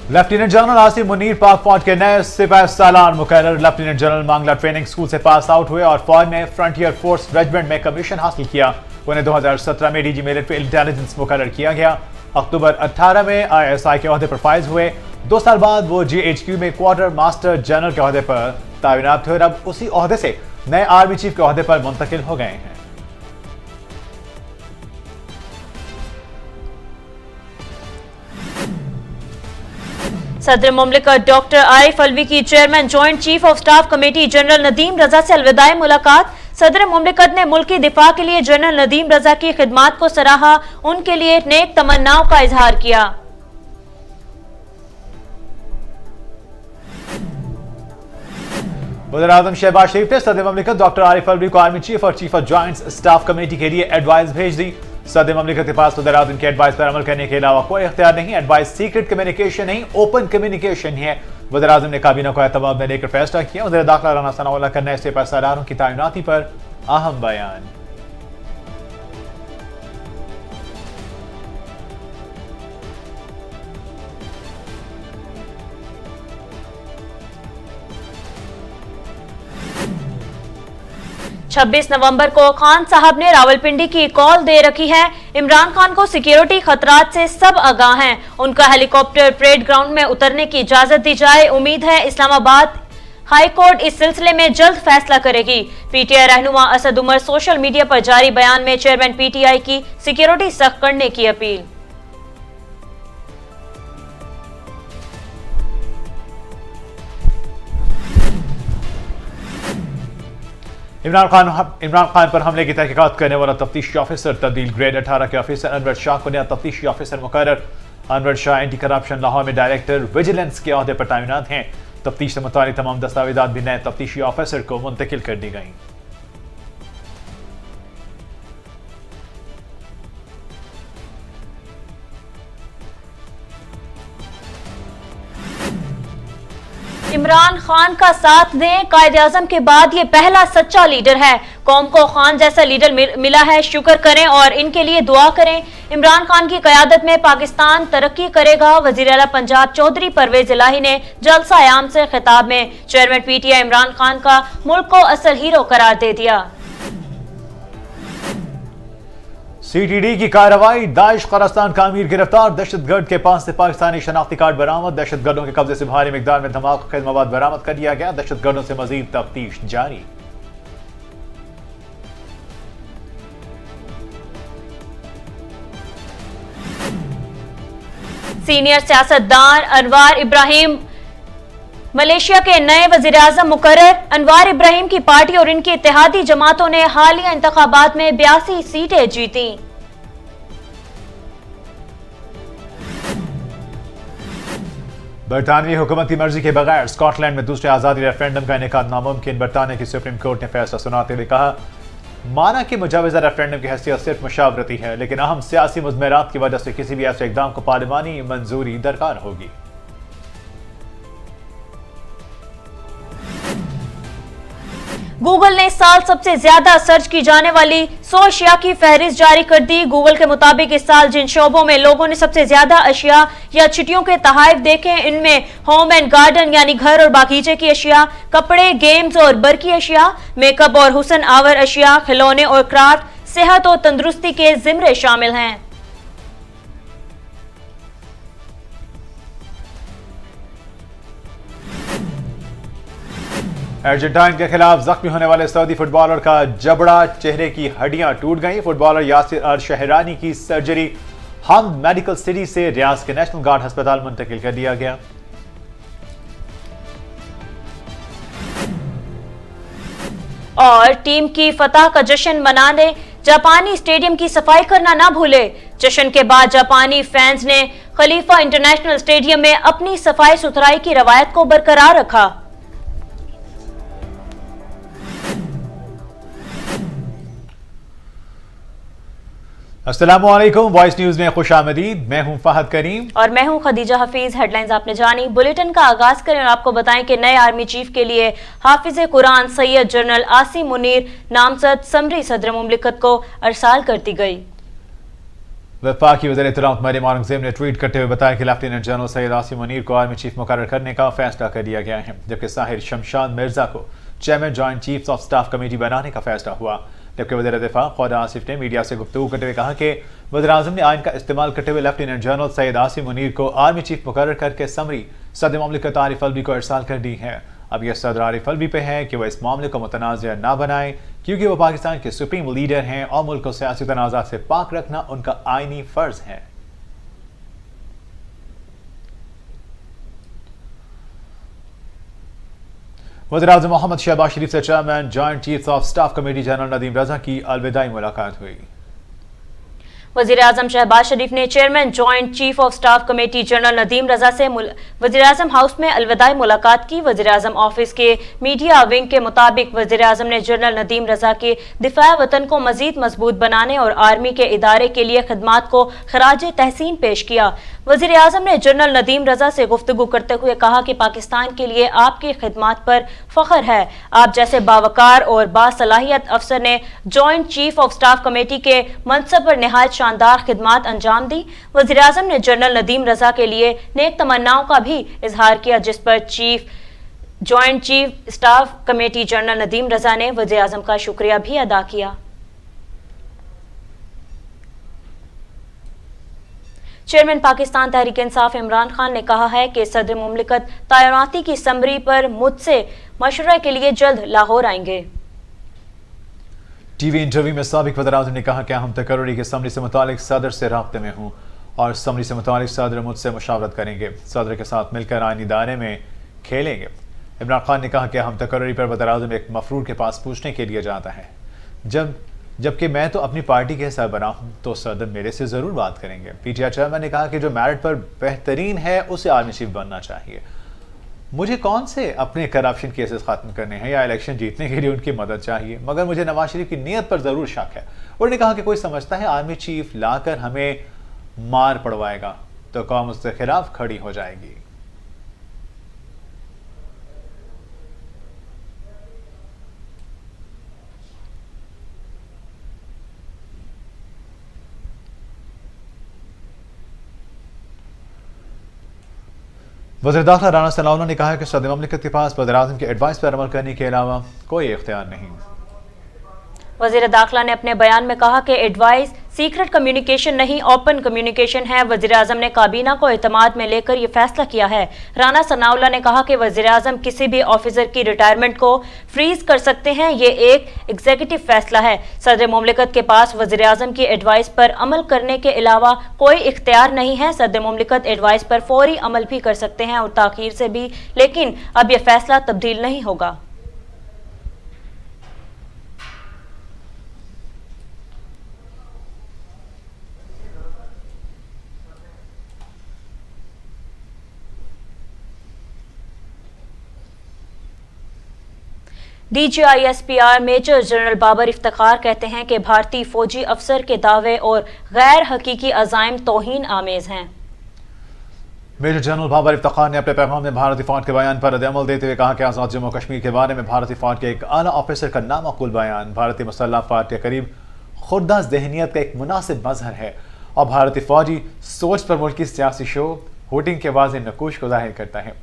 Lieutenant general Asim Munir पाक फौज के नए सिपाह सालार मुकर्रर। लेफ्टिनेंट जनरल मांगला ट्रेनिंग स्कूल से पास आउट हुए और फौज में फ्रंटियर फोर्स रेजिमेंट में कमीशन हासिल किया। उन्हें 2017 में डीजी मिलिट्री इंटेलिजेंस मुकर्रर किया गया। अक्टूबर 18 में ISI के ओहदे पर फाइज हुए। 2 साल बाद वो GHQ में क्वार्टर मास्टर जनरल के ओहदे पर तैनात हुए और अब उसी ओहदे से नए आर्मी चीफ के ओहदे पर मुंतकिल हो गए हैं। सदर मुमलिकत डॉक्टर आरिफ अलवी की chairman joint chief of staff committee general Nadeem Raza से अलविदाई मुलाकात। सदर मुमलिकत ने मुल्की दिफा के लिए जनरल नदीम रजा की खिदमात को सराहा, उनके लिए नेक तमन्नाओं का इजहार किया। वज़ीर आज़म शहबाज शरीफ ने सदर मुमलिकत डॉक्टर आरिफ अलवी को आर्मी चीफ और chief of joint staff committee के लिए एडवाइस भेज दी। सदर मुमलिकत के पास वज़ीर आज़म के एडवाइस पर अमल करने के अलावा कोई इख्तियार नहीं। एडवाइस सीक्रेट कम्युनिकेशन नहीं, ओपन कम्युनिकेशन है। वज़ीर आज़म ने काबीना को एतमाद में लेकर फैसला किया। वज़ीर दाखिला राना सनाउल्लाह का नए सिपाही सालारों की तैनाती पर अहम बयान। छब्बीस नवंबर को खान साहब ने रावलपिंडी की कॉल दे रखी है। इमरान खान को सिक्योरिटी खतरात से सब आगाह हैं। उनका हेलीकॉप्टर परेड ग्राउंड में उतरने की इजाजत दी जाए। उम्मीद है इस्लामाबाद हाई कोर्ट इस सिलसिले में जल्द फैसला करेगी। पीटीआई रहनुमा असद उमर सोशल मीडिया पर जारी बयान में चेयरमैन पीटीआई की सिक्योरिटी सख्त करने की अपील। इमरान खान पर हमले की तहकीकात करने वाला तफ्तीशी ऑफिसर तब्दील। ग्रेड 18 के ऑफिसर अनवर शाह को नया तफ्तीशी ऑफिसर मुकर्रर। अनवर शाह एंटी करप्शन लाहौर में डायरेक्टर विजिलेंस के ओहदे पर तैनात हैं। तफ्तीश से मुताल्लिक तमाम दस्तावेजात भी नए तफ्तीशी ऑफिसर को मुंतकिल कर दी गई। इमरान खान का साथ दें, कायद-ए-आज़म के बाद ये पहला सच्चा लीडर है। कौम को खान जैसा लीडर मिला है, शुक्र करें और इनके लिए दुआ करें। इमरान खान की क़यादत में पाकिस्तान तरक्की करेगा। वज़ीर आला पंजाब चौधरी परवेज इलाही ने जलसा आम से खिताब में चेयरमैन पीटीआई इमरान खान का मुल्क को असल हीरो करार दे दिया। CTD की कार्रवाई। दाइश ख़ुरासान का अमीर गिरफ्तार। दहशतगर्द के पास से पाकिस्तानी शनाख्ती कार्ड बरामद। दहशतगर्दों के कब्जे से भारी मिकदार में धमाका खेज मवाद बरामद कर लिया गया। दहशतगर्दों से मजीद तफ्तीश जारी। सीनियर सियासतदान अनवार इब्राहिम मलेशिया के नए वज़ीर आज़म मुकर्रर। अनवार इब्राहिम की पार्टी और इनकी इत्तेहादी जमातों ने हालिया इंतखाबात में 82 सीटें जीती। बरतानवी हुकूमत की मर्जी के बगैर स्कॉटलैंड में दूसरे आज़ादी रेफरेंडम का इनेकाद नामुमकिन। बरतानिया की सुप्रीम कोर्ट ने फैसला सुनाते हुए कहा, माना कि मुजाविजा रेफरेंडम की हैसियत सिर्फ मुशावरती है, लेकिन अहम सियासी मुज़मरात की वजह से किसी भी ऐसे इक़दाम को पार्लिमानी मंजूरी दरकार होगी। गूगल ने इस साल सबसे ज्यादा सर्च की जाने वाली 100 अशिया की फहरिस्त जारी कर दी। गूगल के मुताबिक इस साल जिन शोबों में लोगों ने सबसे ज्यादा अशिया या छुट्टियों के तहाइफ देखे, इनमें होम एंड गार्डन यानी घर और बागीचे की अशिया, कपड़े, गेम्स और बरकी अशिया, मेकअप और हुसन आवर अशिया, खिलौने और क्राफ्ट, सेहत और तंदुरुस्ती के जिम्रे शामिल हैं। अर्जेंटाइन के खिलाफ जख्मी होने वाले सऊदी फुटबॉलर का जबड़ा, चेहरे की हड्डियां टूट गई। फुटबॉलर यासिर अल शहरानी की सर्जरी हमद मेडिकल सिटी से रियाज के नेशनल गार्ड अस्पताल मुंतकिल कर दिया गया। और टीम की फतह का जश्न मनाने जापानी स्टेडियम की सफाई करना ना भूले। जश्न के बाद जापानी फैंस ने खलीफा इंटरनेशनल स्टेडियम में अपनी सफाई सुथराई की रवायत को बरकरार रखा। अस्सलामुअलैकुम, वॉइस न्यूज में खुशामदीद। मैं हूं फहद करीम और मैं हूं खदीजा हफीज। हेडलाइंस आपने जानी। बुलेटिन का आगाज करें और आपको बताएं कि नए आर्मी चीफ के लिए हाफिज कुरान सैयद जनरल आसिम मुनीर नामजद समरी सदर मुमलिकत को अरसाल कर दी गई। वफाकी वज़ीर इत्तलाआत मरियम औरंगज़ेब ने ट्वीट करते हुए बताया कि लेफ्टिनेंट जनरल सैयद आसिम मुनीर को आर्मी चीफ मुकर्रर करने का फैसला कर लिया गया है, जबकि साहिर शमशाद मिर्जा को chairman joint chiefs of staff committee बनाने का फैसला हुआ। जबकि वज़ीर दिफा ख्वाजा आसिफ ने मीडिया से गुफ्तगू करते हुए कहा कि वज़ीर-ए-आज़म ने आइन का इस्तेमाल करते हुए लेफ्टिनेंट जनरल सैयद आसिम मुनीर को आर्मी चीफ मुकर्रर करके समरी सदर मुमलिकत आरिफ अलवी को इरसाल कर दी है। अब यह सदर आरिफ अलवी पे है कि वह इस मामले को मुतनाज़ ना बनाए, क्योंकि वह पाकिस्तान के सुप्रीम लीडर हैं और मुल्क को सियासी तनाज़ा से पाक रखना उनका आइनी फर्ज है। वज़ीर-ए-आज़म मोहम्मद शहबाज शरीफ से chairman joint chiefs of staff committee general Nadeem Raza की अलविदाई मुलाकात हुई। वज़ीर-ए-आज़म शहबाज शरीफ ने chairman joint chief of staff committee general Nadeem Raza से वज़ीर-ए-आज़म हाउस में अलविदाई मुलाकात की। वज़ीर-ए-आज़म ऑफिस के मीडिया विंग के मुताबिक वज़ीर-ए-आज़म ने जनरल नदीम रजा के दिफा वतन को मजीद मजबूत बनाने और आर्मी के इदारे के लिए खिदमात को खराज तहसीन पेश किया। वज़ीर-ए-आज़म ने जनरल नदीम रजा से गुफ्तगू करते हुए कहा कि पाकिस्तान के लिए आपकी खिदमात पर फख्र है। आप जैसे बावकार और बासलाहियत अफसर ने joint chief of staff committee के मनसब पर निहायत शानदार खिदमात अंजाम दी। वज़ीर-ए-आज़म ने जनरल नदीम रजा के लिए नेक तमन्नाओं का भी इजहार किया, जिस पर joint chief staff committee general Nadeem Raza ने वज़ीर-ए-आज़म का शुक्रिया भी अदा किया। चेयरमैन पाकिस्तान तहरीक इंसाफ इमरान खान ने कहा है कि सदर मुमलिकत तैनाती की समरी पर मुझसे मशवरे के लिए जल्द लाहौर आएंगे। टीवी इंटरव्यू में साबिक वज़ीर-ए-आज़म ने कहा कि हम तकर्री की समरी से मुतालिक सदर से राब्ते में हूँ और समरी से मुतालिक सदर मुझसे मुशावरत करेंगे, सदर के साथ मिलकर आईनी दायरे में खेलेंगे। इमरान खान ने कहा कि हम तकर्री पर वज़ीर-ए-आज़म एक मफरूर के पास पूछने के लिए जाता है, जबकि मैं तो अपनी पार्टी के सरबराह हूँ, तो सदर मेरे से ज़रूर बात करेंगे। पीटीआई चेयरमैन ने कहा कि जो मेरिट पर बेहतरीन है उसे आर्मी चीफ बनना चाहिए। मुझे कौन से अपने करप्शन केसेस ख़त्म करने हैं या इलेक्शन जीतने के लिए उनकी मदद चाहिए, मगर मुझे नवाज शरीफ की नीयत पर ज़रूर शक है। उन्होंने कहा कि कोई समझता है आर्मी चीफ लाकर हमें मार पड़वाएगा तो कौम उसके खिलाफ खड़ी हो जाएगी। वज़ीर दाखिला राना सनाउल्लाह ने कहा है कि सदर मुमलिकत के पास वज़ीर-ए-आज़म के एडवाइस पर अमल करने के अलावा कोई इख्तियार नहीं। वज़ीर दाखिला ने अपने बयान में कहा कि एडवाइस सीक्रेट कम्युनिकेशन नहीं, ओपन कम्युनिकेशन है। वज़ीर-ए-आज़म ने काबीना को एतमाद में लेकर यह फैसला किया है। राना सनाउल्लाह ने कहा कि वज़ीर-ए-आज़म किसी भी ऑफिसर की रिटायरमेंट को फ्रीज कर सकते हैं, ये एक एग्जीक्यूटिव फैसला है। सदर मुमलिकत के पास वज़ीर-ए-आज़म की एडवाइस पर अमल करने के अलावा कोई इख्तियार नहीं है। सदर मुमलिकत एडवाइस पर फौरी अमल भी कर सकते हैं और ताख़ीर से भी, लेकिन अब यह फैसला तब्दील नहीं होगा। DGISPR major general Babar Iftikhar कहते हैं कि भारतीय फौजी अफसर के दावे और गैर हकीकी अज़ाइम तौहीन आमेज हैं। मेजर जनरल बाबर इफ्तिखार ने अपने पैगाम में भारतीय फौज के बयान पर रद्द-ए-अमल देते हुए कहा कि आज़ाद जम्मू कश्मीर के बारे में भारतीय फौज के एक आला ऑफिसर का नामाकूल बयान भारतीय मुसल्लह फौज के करीब खुर्दा ज़हनियत का एक मुनासिब मजहर है और भारतीय फौजी सोच पर मुल्क की सियासी शो होर्डिंग के वाज़ेह नकूश को जाहिर करता है।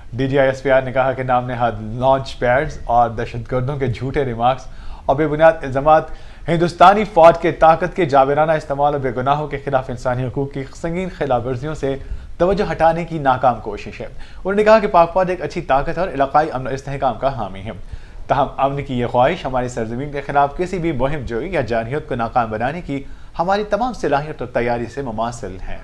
DGISPR ने कहा कि नाम नहाद लॉन्च पैड्स और दहशतगर्दों के झूठे रिमार्क्स और बेबुनियाद इल्ज़ामात हिंदुस्तानी फौज के ताकत के जाबिराना इस्तेमाल और बेगुनाहों के खिलाफ इंसानी हकूक़ की संगीन खिलाफ वर्जियों से तवज्जो हटाने की नाकाम कोशिश है। उन्होंने कहा कि पाक फौज एक अच्छी ताकत और इलाकाई अमन इस्तेहकाम का हामी है, तहम अमन की यह ख्वाहिश हमारी सरजमीन के खिलाफ किसी भी मुहिम जोई या जारहियत को नाकाम बनाने की हमारी तमाम सलाहियत और तैयारी से मुमासिल है।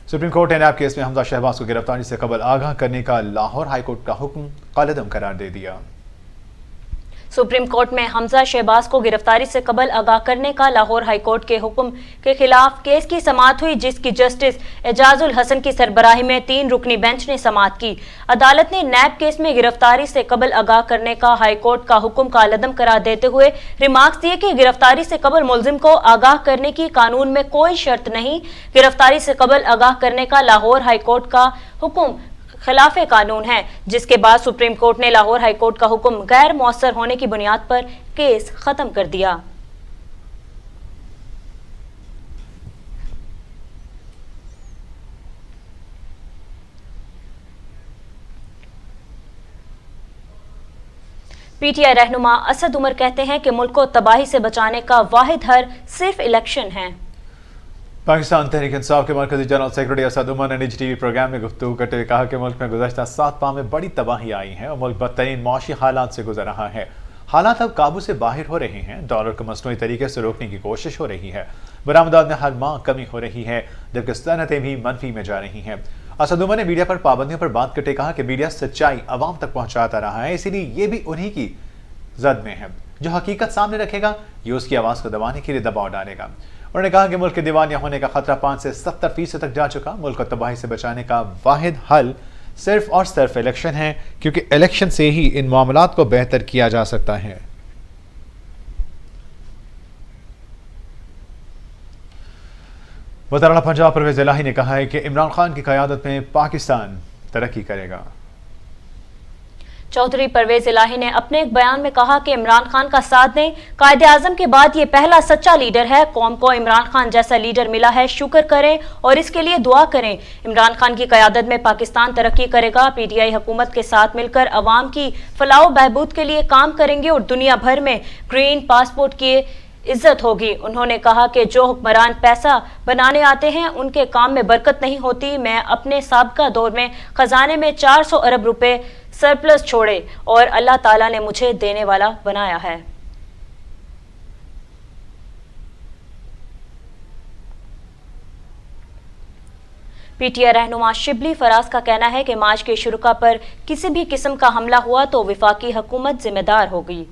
सुप्रीम कोर्ट ने नैब केस में हमजा शहबाज को गिरफ्तारी से कबल आगाह करने का लाहौर हाईकोर्ट का हुक्म कालअदम करार दे दिया। सुप्रीम कोर्ट में हमजा शहबाज को गिरफ्तारी से कबल आगाह करने का लाहौर हाईकोर्ट के हुक्म के खिलाफ केस की समाअत हुई, जिसकी जस्टिस एजाजुल हसन की सरबराही में 3 रुकनी बेंच ने समाअत की। अदालत ने नैब केस में गिरफ्तारी से कबल आगाह करने का हाईकोर्ट का हुक्म कालअदम करार देते हुए रिमार्क्स दिए कि गिरफ्तारी से कबल मुलजिम को आगाह करने की कानून में कोई शर्त नहीं। गिरफ्तारी से कबल आगाह करने का लाहौर हाईकोर्ट का हुक्म खिलाफ कानून है, जिसके बाद सुप्रीम कोर्ट ने लाहौर हाईकोर्ट का हुक्म गैर मौसर होने की बुनियाद पर केस खत्म कर दिया। पीटीआई रहनुमा असद उमर कहते हैं कि मुल्क को तबाही से बचाने का वाहिद हल सिर्फ इलेक्शन है। पाकिस्तान तहरीक इंसाफ के मरकजी जनरल सेक्रेटरी असद उमर ने निजी टीवी प्रोग्राम में गुफ्तगू करते हुए कहा कि मुल्क में गुज़श्ता 7 माह में बड़ी तबाही आई है और मुल्क बदतरीन मौशी हालात से गुजर रहा है। हालात अब काबू से बाहर हो रहे हैं। डॉलर को मसनूई तरीके से रोकने की कोशिश हो रही है। बरामदात में हर माह कमी हो रही है, जबकि सनतें भी मनफी में जा रही हैं। असद उमर ने मीडिया पर पाबंदियों पर बात करते कहा कि मीडिया सच्चाई अवाम तक पहुंचाता रहा है, इसीलिए ये भी उन्हीं की जद में है। जो हकीकत सामने रखेगा ये उसकी आवाज को दबाने के लिए दबाव डालेगा। उन्होंने कहा कि मुल्क के दीवानिया होने का खतरा 5 से 70% तक जा चुका। मुल्क को तबाही से बचाने का वाहिद हल सिर्फ और सिर्फ इलेक्शन है, क्योंकि इलेक्शन से ही इन मामलात को बेहतर किया जा सकता है। वज़ीर आला पंजाब परवेज इलाही ने कहा है कि इमरान खान की क़यादत में पाकिस्तान तरक्की करेगा। चौधरी परवेज इलाही ने अपने एक बयान में कहा कि इमरान खान का साथ दें। कायदे आजम के बाद ये पहला सच्चा लीडर है। कौम को इमरान खान जैसा लीडर मिला है, शुक्र करें और इसके लिए दुआ करें। इमरान खान की क़यादत में पाकिस्तान तरक्की करेगा। पीटीआई हुकूमत के साथ मिलकर अवाम की फलाह बहबूद के लिए काम करेंगे और दुनिया भर में ग्रीन पासपोर्ट की इज्जत होगी। उन्होंने कहा कि जो हुक्मरान पैसा बनाने आते हैं उनके काम में बरकत नहीं होती। मैं अपने साबका दौर में खजाने में 400 अरब रुपए सरप्लस छोड़े और अल्लाह ताला ने मुझे देने वाला बनाया है। पीटीआई रहनुमा शिबली फराज का कहना है कि मार्च के शुरुआ पर किसी भी किस्म का हमला हुआ तो वफाकी हुकूमत जिम्मेदार होगी।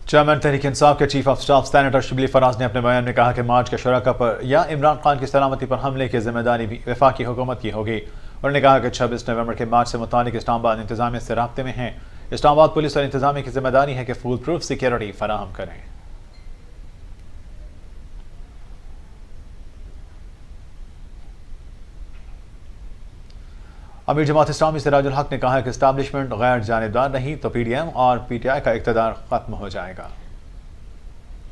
चेयरमैन तहरीक इंसाफ के chief of staff senator Shibli Faraz ने अपने बयान में कहा कि मार्च के शुरुआ पर या इमरान खान की सलामती पर हमले की जिम्मेदारी भी वफाकी हुकूमत की होगी। उन्होंने कहा कि 26 नवंबर के मार्च से मुतालिक इस्लामाबाद इंतजामिया से राब्ते में हैं। इस्लामाबाद पुलिस और इंतजामिया की जिम्मेदारी है कि फुल प्रूफ सिक्योरिटी फराहम करें। अमीर जमात इस्लामी सिराजुल हक ने कहा कि इस्टेब्लिशमेंट गैर जानिबदार रही तो पीडीएम और पीटीआई का इक़्तिदार खत्म हो जाएगा।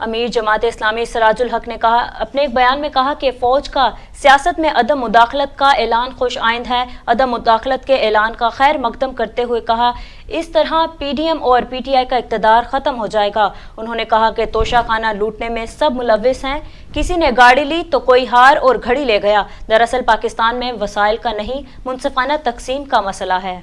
अमीर जमात इस्लामी सिराजुल हक ने कहा अपने एक बयान में कहा कि फौज का सियासत में अदम मुदाखलत का ऐलान खुश आइंद है। अदम मुदाखलत के ऐलान का खैर मकदम करते हुए कहा इस तरह पीडीएम और पीटीआई का इक़्तिदार खत्म हो जाएगा। उन्होंने कहा कि तोशा खाना लूटने में सब मुलविस हैं। किसी ने गाड़ी ली तो कोई हार और घड़ी ले गया। दरअसल पाकिस्तान में वसाइल का नहीं मुनसिफाना तकसीम का मसला है।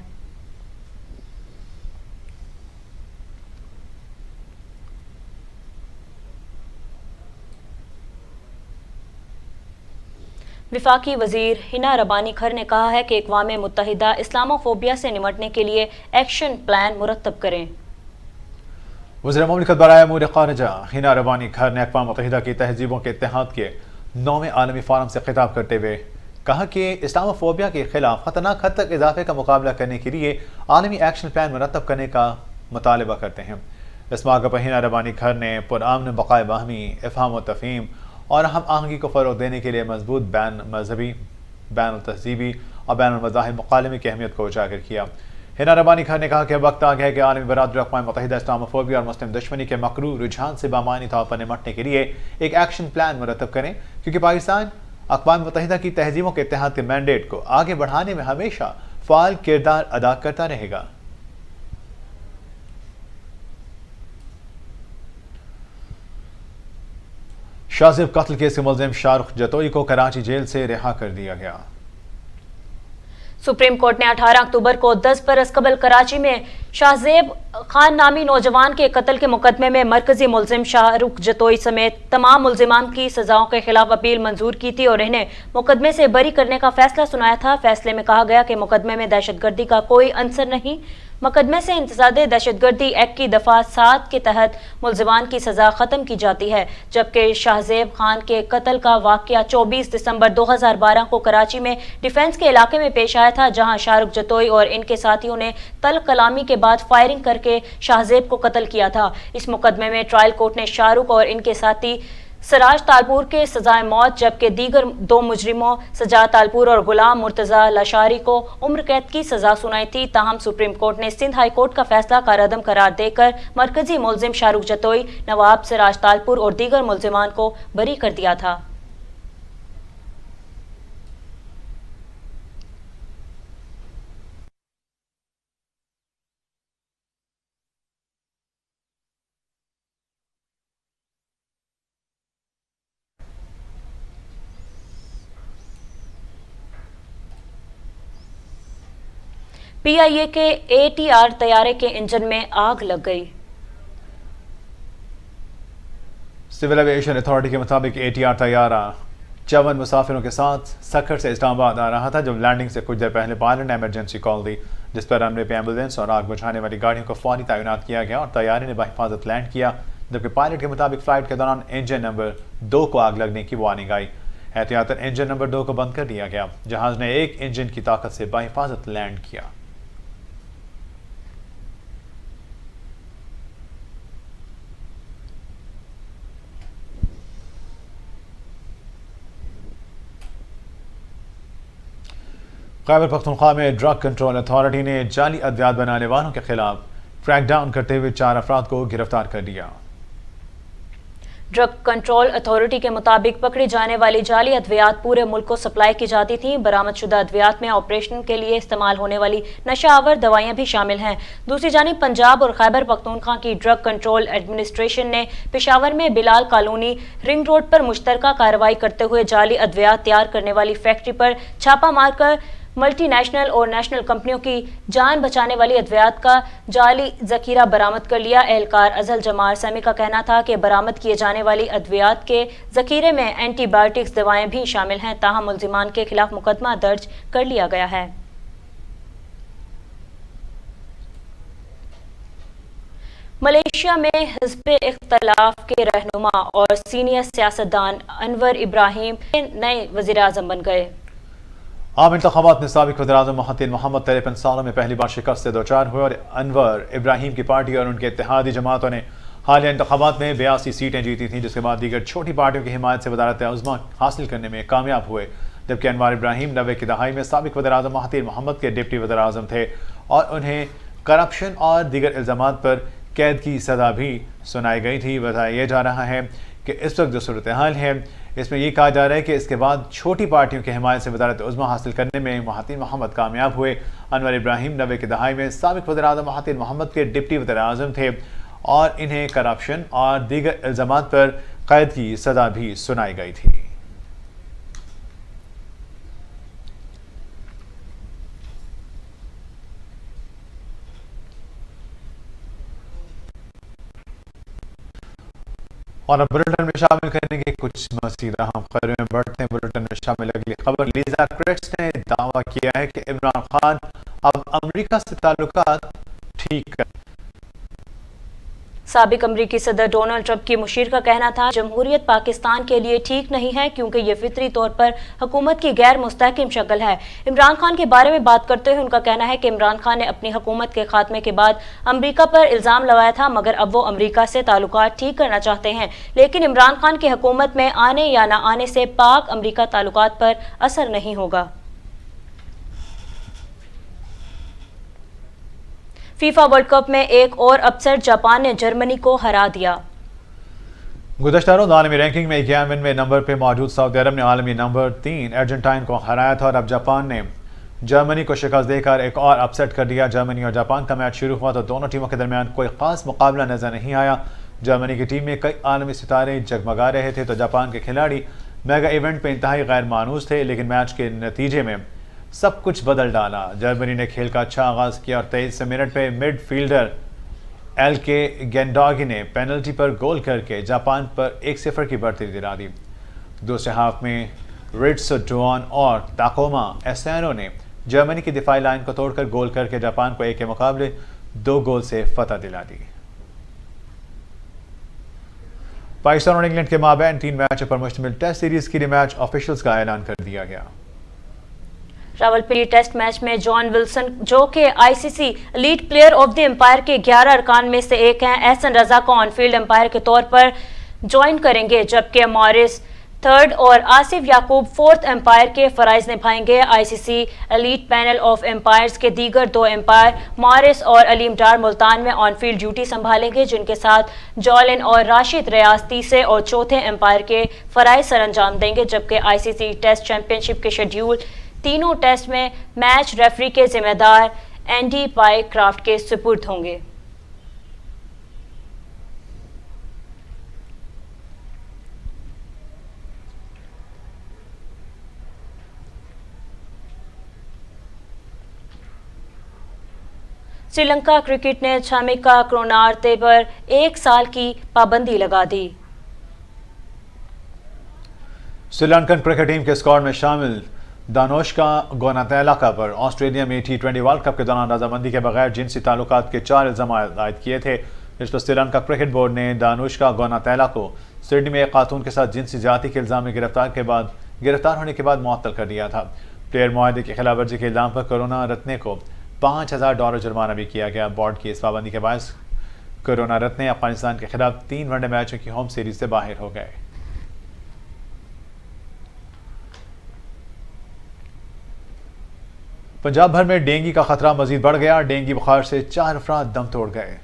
विफाकी वजीर हिना रबानी खर ने कहा है कि अक़वाम मुत्तहिदा इस्लामोफोबिया से निमटने के लिए एक्शन प्लान मुरतब करें। वज़ीर मुमलिकत बराए अमूर ख़ारिजा हिना रबानी खर ने अक़वाम मुत्तहिदा की तहजीबों के इत्तेहाद के 9वें आलमी फ़ोरम से खिताब करते हुए कहा कि इस्लामोफोबिया के खिलाफ ख़तरनाक हद तक इजाफे का मुकाबला करने के लिए आलमी एक्शन प्लान मुरतब करने का मुतालबा करते हैं। इस मौके पर हिना रबानी खर ने पुरअमन बक़ाए बाहमी इफ़हाम व तफ़हीम और हम आहंगी को फ़रोग़ देने के लिए मजबूत बैन मजहबी, बैन तहजीबी और बैन मज़ाहिब मुकालमे की अहमियत को उजागर किया। हिना रबानी खान ने कहा कि वक्त आ गया है कि आलमी बरादरी अक़वाम मुत्तहिदा इस्लामोफोबिया और मुस्लिम दुश्मनी के मकरू रुझान से बामानी तौर पर निमटने के लिए एक एक्शन प्लान मुरतब करें, क्योंकि पाकिस्तान अक़वाम मुत्तहिदा की तहजीबों के इत्तेहाद के मैंडेट को आगे बढ़ाने में हमेशा फ़ाल किरदार अदा करता रहेगा। शाहजेब कत्ल केस के मुलजिम शाहरुख जतोई को कराची जेल से रिहा कर दिया गया। सुप्रीम कोर्ट ने 18 अक्टूबर को 10 बरस कबल कराची में शाहजेब खान नामी नौजवान के कत्ल के मुकदमे में मरकजी मुलजिम शाहरुख जतोई समेत तमाम मुलजिमान की सजाओं के खिलाफ अपील मंजूर की थी और इन्हें मुकदमे से बरी करने का फैसला सुनाया था। फैसले में कहा गया कि मुकदमे में दहशतगर्दी का कोई अंसर नहीं। मुकदमे से इंतसादे दहशतगर्दी एक्ट की दफा 7 के तहत मुलजिमान की सजा खत्म की जाती है, जबकि शाहजेब खान के कत्ल का वाकया 24 दिसंबर 2012 को कराची में डिफेंस के इलाके में पेश आया था, जहां शाहरुख जतोई और इनके साथियों ने तल कलामी के बाद फायरिंग करके शाहजेब को कत्ल किया था। इस मुकदमे में ट्रायल कोर्ट ने शाहरुख और इनके साथी सराज तालपुर के सजाए मौत, जबकि दीगर 2 मुजरिमों सजाद तालपुर और गुलाम मुर्तजा लाशारी को उम्र कैद की सजा सुनाई थी। ताहम सुप्रीम कोर्ट ने सिंध हाई कोर्ट का फैसला कारअदम करार देकर मरकजी मुलजिम शाहरुख जतोई, नवाब सराज तालपुर और दीगर मुलजिमान को बरी कर दिया था। पीआईए के एटीआर तैयारे के इंजन में आग लग गई। सिविल एविएशन अथॉरिटी के मुताबिक एटीआर तैयारा 54 मुसाफिरों के साथ सखर से इस्लामाबाद आ रहा था जब लैंडिंग से कुछ देर पहले पायलट ने इमरजेंसी कॉल दी, जिस पर रनवे पे एम्बुलेंस और आग बुझाने वाली गाड़ियों को फौरी तैनात किया गया और तैयारी ने बहिफाजत लैंड किया। जबकि पायलट के मुताबिक फ्लाइट के दौरान इंजन नंबर 2 को आग लगने की वार्निंग आई। एहतियातन इंजन नंबर 2 को बंद कर दिया गया। जहाज ने एक इंजन की ताकत से बहिफाजत लैंड किया। खैबर पख्तूनख्वा में ड्रग कंट्रोल अथॉरिटी ने जाली अद्वियात बनाने वालों के खिलाफ क्रैकडाउन करते हुए 4 अफराद को गिरफ्तार कर लिया। ड्रग कंट्रोल अथॉरिटी के मुताबिक पकड़ी जाने वाली जाली अद्वियात पूरे मुल्क को सप्लाई की जाती थी। बरामदशुदा अद्वियात में ऑपरेशन के लिए इस्तेमाल होने वाली नशावर दवाइयां भी शामिल हैं। दूसरी जानिब पंजाब और खैबर पख्तूनख्वा की ड्रग कंट्रोल एडमिनिस्ट्रेशन ने पेशावर में बिलाल कॉलोनी रिंग रोड पर मुश्तरका कार्रवाई करते हुए जाली अद्वियात तैयार करने वाली फैक्ट्री पर छापा मारकर मल्टीनेशनल और नेशनल कंपनियों की जान बचाने वाली अद्वियात का जाली जखीरा बरामद कर लिया। एहलकार अजहल जमार समी का कहना था कि बरामद किए जाने वाली अद्वियात के जखीरे में एंटीबायोटिक्स दवाएं भी शामिल हैं। ताहम मुल्जिमान के खिलाफ मुकदमा दर्ज कर लिया गया है। मलेशिया में हिज़्ब इख्तिलाफ के रहनुमा और सीनियर सियासतदान अनवर इब्राहिम नए वज़ीर आज़म बन गए। आम इंतखाबात में साबिक वज़ीर-ए-आज़म महातिर मोहम्मद 53 सालों में पहली बार शिकस्त से दोचार हुए और अनवर इब्राहिम की पार्टी और उनके इत्तेहादी जमातों ने हालिया इंतखाबात में 82 सीटें जीती थीं, जिसके बाद दीगर छोटी पार्टियों की हिमायत से वज़ारत-ए-उज़्मा हासिल करने में कामयाब हुए। जबकि अनवर इब्राहिम 90 की दहाई में साबिक वज़ीर-ए-आज़म महातिर मोहम्मद के डिप्टी वज़ीर-ए-आज़म थे और उन्हें करप्शन और दीगर इल्ज़ामात पर कैद की सज़ा भी सुनाई गई थी। बताया यह जा रहा है कि इस वक्त जो सूरत हाल है इसमें यह कहा जा रहा है कि इसके बाद छोटी पार्टियों की हिमायत से वज़ारत-ए-उज़्मा हासिल करने में महातिर मोहम्मद कामयाब हुए। अनवर इब्राहिम 90 की दहाई में साबिक वज़ीर-ए-आज़म महातिर मोहम्मद के डिप्टी वज़ीर-ए-आज़म थे और इन्हें करप्शन और दीगर इल्ज़ामात पर कैद की सज़ा भी सुनाई गई थी। और अब बुलेटिन में शामिल करने के कुछ मज़ीद अहम खबरें में बढ़ते हैं। बुलेटिन में शामिल अगली खबर, लीजा क्रेट्स ने दावा किया है कि इमरान खान अब अमेरिका से ताल्लुकात ठीक कर। साबिक अमरीकी सदर डोनाल्ड ट्रंप की मुशीर का कहना था जमहूरियत पाकिस्तान के लिए ठीक नहीं है क्योंकि ये फितरी तौर पर हुकूमत की गैर मुस्तहकम शक्ल है। इमरान खान के बारे में बात करते हुए उनका कहना है कि इमरान खान ने अपनी हुकूमत के खात्मे के बाद अमरीका पर इल्ज़ाम लगाया था, मगर अब वो अमरीका से ताल्लुकात ठीक करना चाहते हैं। लेकिन इमरान खान की हुकूमत में आने या न आने से पाक अमरीका ताल्लुकात पर असर नहीं होगा। फीफा वर्ल्ड कप में एक और अपसेट, जापान ने जर्मनी को हरा दिया। गुज़श्ता रोज़ आलमी रैंकिंग में 11वें नंबर पर मौजूद सऊदी अरब ने आलमी नंबर 3 अर्जेंटाइन को हराया था और अब जापान ने जर्मनी को शिकस्त देकर एक और अपसेट कर दिया। जर्मनी और जापान का मैच शुरू हुआ तो दोनों टीमों के दरमियान कोई खास मुकाबला नजर नहीं आया। जर्मनी की टीम में कई आलमी सितारे जगमगा रहे थे तो जापान के खिलाड़ी मेगा इवेंट में इंतहाई गैर मानूस थे, लेकिन मैच के नतीजे में सब कुछ बदल डाला। जर्मनी ने खेल का अच्छा आगाज किया और 23 मिनट पे मिडफील्डर एलके गेंडोगी ने पेनल्टी पर गोल करके जापान पर 1-0 की बढ़ती दिला दी। दूसरे हाफ में रिट्सो डुआन और ताकोमा एसेनो ने जर्मनी की दिफाई लाइन को तोड़कर गोल करके जापान को 1 के मुकाबले 2 गोल से फतह दिला दी। पाकिस्तान और इंग्लैंड के माबैन 3 मैचों पर मुश्तमिल टेस्ट सीरीज की रिमैच ऑफिशियल्स का ऐलान कर दिया गया। रावलपिंडी टेस्ट मैच में जॉन विल्सन, जो कि ICC elite player of the umpire के 11 अरकान में से एक हैं, एहसन रजा को ऑनफील्ड एम्पायर के तौर पर ज्वाइन करेंगे, जबकि मॉरिस 3rd और आसिफ याकूब 4th एम्पायर के फराइज निभाएंगे। ICC elite panel of umpires के दीगर 2 एम्पायर मॉरिस और अलीम डार मुल्तान में ऑनफील्ड ड्यूटी संभालेंगे, जिनके साथ जॉलिन और राशिद रियाज तीसरे और चौथे एम्पायर के फराइज सरअंजाम देंगे। जबकि आईसीसी टेस्ट चैंपियनशिप के शेड्यूल तीनों टेस्ट में मैच रेफरी के जिम्मेदार एंडी पाई क्राफ्ट के सुपुर्द होंगे। श्रीलंका क्रिकेट ने छामिका करुणारत्ने पर 1 साल की पाबंदी लगा दी। श्रीलंकन क्रिकेट टीम के स्क्वाड में शामिल दानुष्का गोनातैलाका पर ऑस्ट्रेलिया में T20 वर्ल्ड कप के दौरान रजामंदी के बगैर जिनसी ताल्लुकात के 4 इल्जाम आयद किए थे। इस पर श्रीलंका क्रिकेट बोर्ड ने दानुष्का गोनातैला को सिडनी में एक खातून के साथ जिनसी जाति के इल्जाम में गिरफ्तार होने के बाद मुअत्तल कर दिया था। प्लेयर मुआहदे की खिलाफ वर्जी के इल्जाम पर करुणारत्ने को $5000 जुर्माना भी किया गया। बोर्ड की इस पाबंदी के बायस करुणारत्ने अफगानिस्तान के खिलाफ 3 वनडे मैचों की होम सीरीज से बाहर हो गए। पंजाब भर में डेंगू का खतरा मजीद बढ़ गया। डेंगू बुखार से 4 अफराद दम तोड़ गए।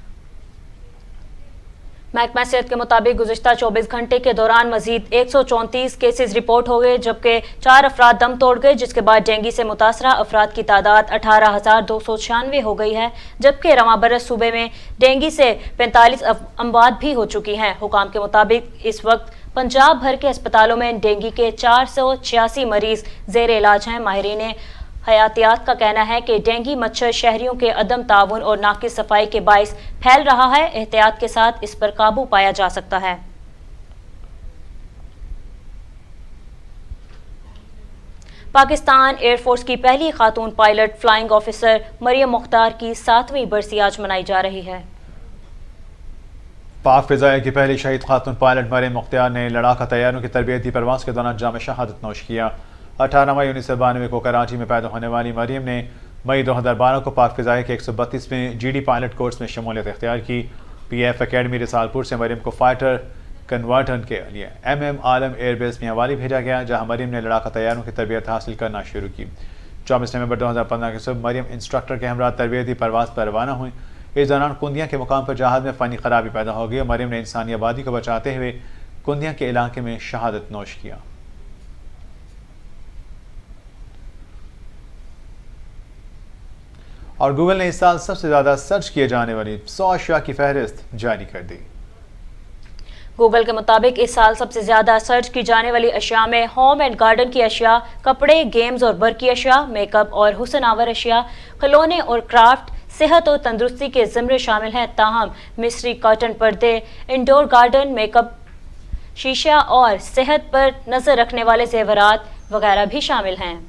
महकमा सेहत के मुताबिक गुज़िश्ता 24 घंटे के दौरान मजीद 134 केसेस रिपोर्ट हो गए, जबकि 4 अफराद दम तोड़ गए, जिसके बाद डेंगू से मुतासरा अफराद की तादाद 18,296 हो गई है, जबकि रवां बरस सूबे में डेंगू से 45 अमवात भी हो चुकी हैं। हुकाम के मुताबिक इस वक्त पंजाब भर के अस्पतालों में डेंगू के 486 मरीज जेर इलाज हैं। माहिरीन हयातियात का कहना है कि डेंगू मच्छर शहरियों के अदम ताउन और नाकिस सफाई के बाइस फैल रहा है। एहतियात के साथ इस पर काबू पाया जा सकता है। पाकिस्तान एयरफोर्स की पहली खातून pilot flying officer Mariam Mukhtar की 7वीं बरसी आज मनाई जा रही है। पाक फिजाइया की पहली शहीद खातून पायलट मरियम मुख्तार ने लड़ाका तैयारों की तरबियती परवाज के दौरान जाम शहादत नोश किया। 18 मई 1992 को कराची में पैदा होने वाली मरियम ने मई 2012 को पाक फिजाइया के 132वें GD पायलट कोर्स में शमूलियत इख्तियार की। PF अकेडमी रिसालपुर से मरियम को फाइटर कन्वर्टन के लिए MM आलम एयरबेस मियांवाली भेजा गया, जहां मरियम ने लड़ाका तैयारों की तरबियत हासिल करना शुरू की। 24 नवंबर 2015 के सुबह मरियम इंस्ट्रक्टर के हमरा तरबियती परवाज पर रवाना हुई। इस दौरान कुंदिया के मुकाम पर जहाज में फ़नी खराबी पैदा हो गई और मरियम ने इंसानी आबादी को बचाते हुए कुंदिया के इलाके में शहादत नोश किया। और गूगल ने इस साल सबसे ज्यादा सर्च किए जाने वाली 100 अशिया की फहरिस्त जारी कर दी। गूगल के मुताबिक इस साल सबसे ज्यादा सर्च की जाने वाली अशिया में होम एंड गार्डन की अशिया, कपड़े, गेम्स और बर्की अशिया, मेकअप और हुस्न आवर अशिया, खिलौने और क्राफ्ट, सेहत और तंदुरुस्ती के ज़िम्रे शामिल हैं। ताहम मिस्री कॉटन पर्दे, इंडोर गार्डन, मेकअप, शीशा और सेहत पर नजर रखने वाले जेवरात वगैरह भी शामिल हैं।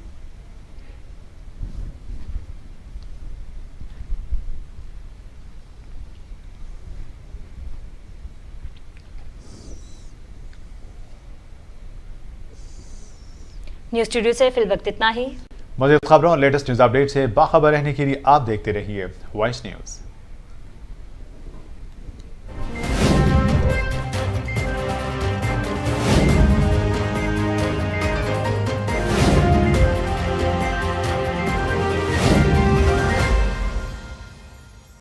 न्यूज़ स्टूडियो से फिल वक्त इतना ही। मज़ीद खबरों और लेटेस्ट न्यूज़ अपडेट से बाखबर रहने के लिए आप देखते रहिए वॉइस न्यूज़।